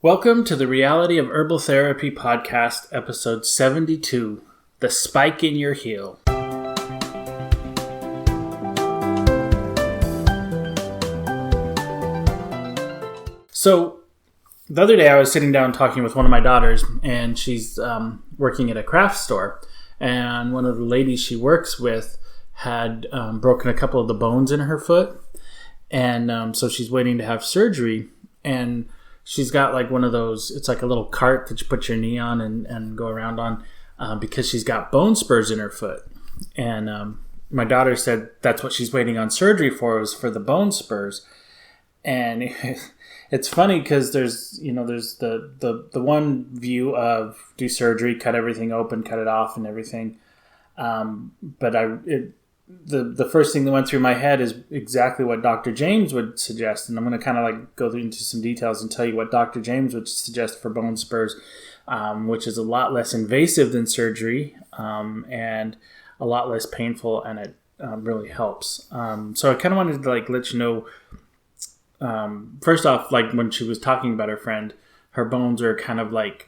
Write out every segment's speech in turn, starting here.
Welcome to the Reality of Herbal Therapy podcast, episode 72, The Spike in Your Heel. So, the other day I was sitting down talking with one of my daughters, and she's working at a craft store, and one of the ladies she works with had broken a couple of the bones in her foot, and so she's waiting to have surgery, and she's got like one of those, it's like a little cart that you put your knee on and go around on because she's got bone spurs in her foot. And my daughter said that's what she's waiting on surgery for, was for the bone spurs. And it's funny because there's the one view of do surgery, cut everything open, cut it off and everything. But the first thing that went through my head is exactly what Dr. James would suggest. And I'm going to kind of like go into some details and tell you what Dr. James would suggest for bone spurs, which is a lot less invasive than surgery and a lot less painful, and it really helps. So I kind of wanted to like let you know, first off, like when she was talking about her friend, her bones are kind of like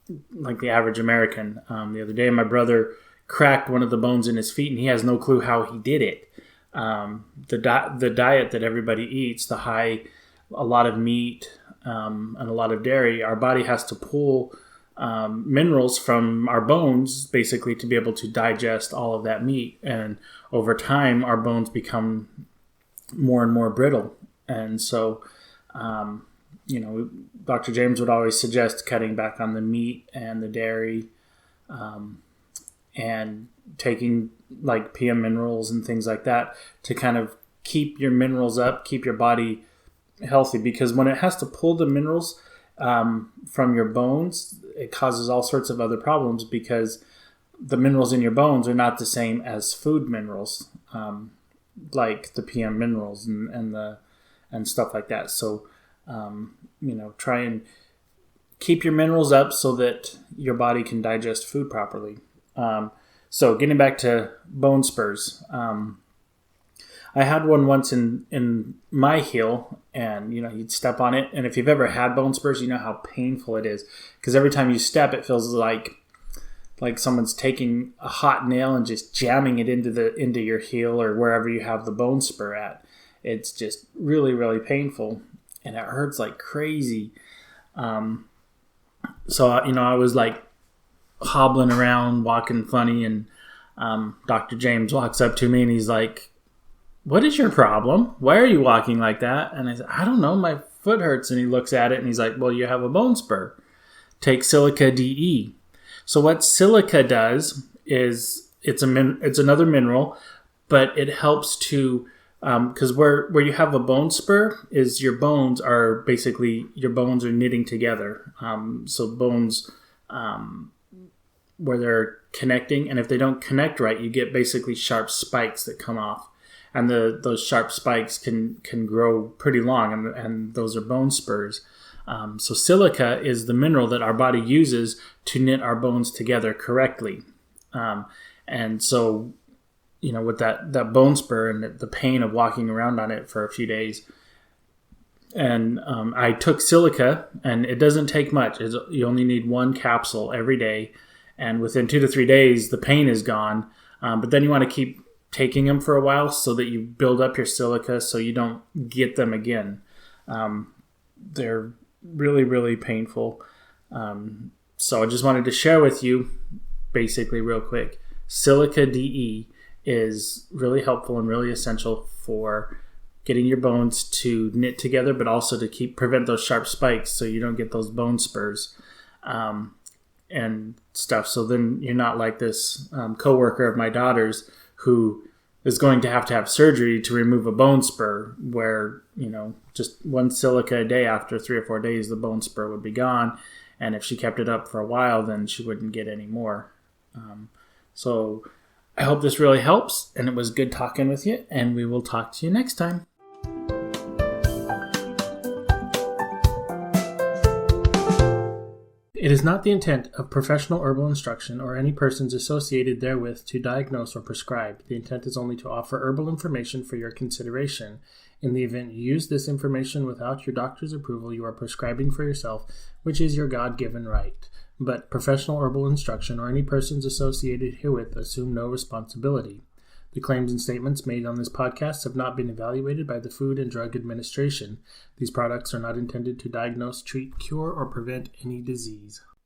the average American. The other day, my brother cracked one of the bones in his feet, and he has no clue how he did it. The diet that everybody eats, a lot of meat and a lot of dairy, our body has to pull minerals from our bones basically to be able to digest all of that meat. And over time, our bones become more and more brittle. And so, Dr. James would always suggest cutting back on the meat and the dairy, and taking like PM minerals and things like that to kind of keep your minerals up, keep your body healthy. Because when it has to pull the minerals from your bones, it causes all sorts of other problems because the minerals in your bones are not the same as food minerals, like the PM minerals and stuff like that. So, try and keep your minerals up so that your body can digest food properly. So getting back to bone spurs, I had one once in my heel, and you'd step on it, and if you've ever had bone spurs, you know how painful it is, because every time you step, it feels like someone's taking a hot nail and just jamming it into your heel or wherever you have the bone spur at. It's just really, really painful, and it hurts like crazy. So I was like hobbling around, walking funny, and Dr. James walks up to me and he's like, "What is your problem? Why are you walking like that?" And I said, "I don't know, my foot hurts." And he looks at it and he's like, "Well, you have a bone spur. Take silica DE." So what silica does is it's another mineral, but it helps to because where you have a bone spur is your bones are knitting together. So bones where they're connecting, and if they don't connect right, you get basically sharp spikes that come off, and those sharp spikes can grow pretty long, and those are bone spurs. So silica is the mineral that our body uses to knit our bones together correctly, and so with that bone spur and the pain of walking around on it for a few days. And I took silica, and it doesn't take much. You only need one capsule every day. And within 2 to 3 days, the pain is gone. But then you want to keep taking them for a while so that you build up your silica so you don't get them again. They're really, really painful. So I just wanted to share with you, basically real quick, silica DE is really helpful and really essential for getting your bones to knit together, but also to prevent those sharp spikes so you don't get those bone spurs. And stuff. So then you're not like this coworker of my daughter's who is going to have surgery to remove a bone spur, where just one silica a day, after 3 or 4 days the bone spur would be gone, and if she kept it up for a while, then she wouldn't get any more. So I hope this really helps, and it was good talking with you, and we will talk to you next time. It is not the intent of professional herbal instruction or any persons associated therewith to diagnose or prescribe. The intent is only to offer herbal information for your consideration. In the event you use this information without your doctor's approval, you are prescribing for yourself, which is your God-given right. But professional herbal instruction or any persons associated herewith assume no responsibility. The claims and statements made on this podcast have not been evaluated by the Food and Drug Administration. These products are not intended to diagnose, treat, cure, or prevent any disease.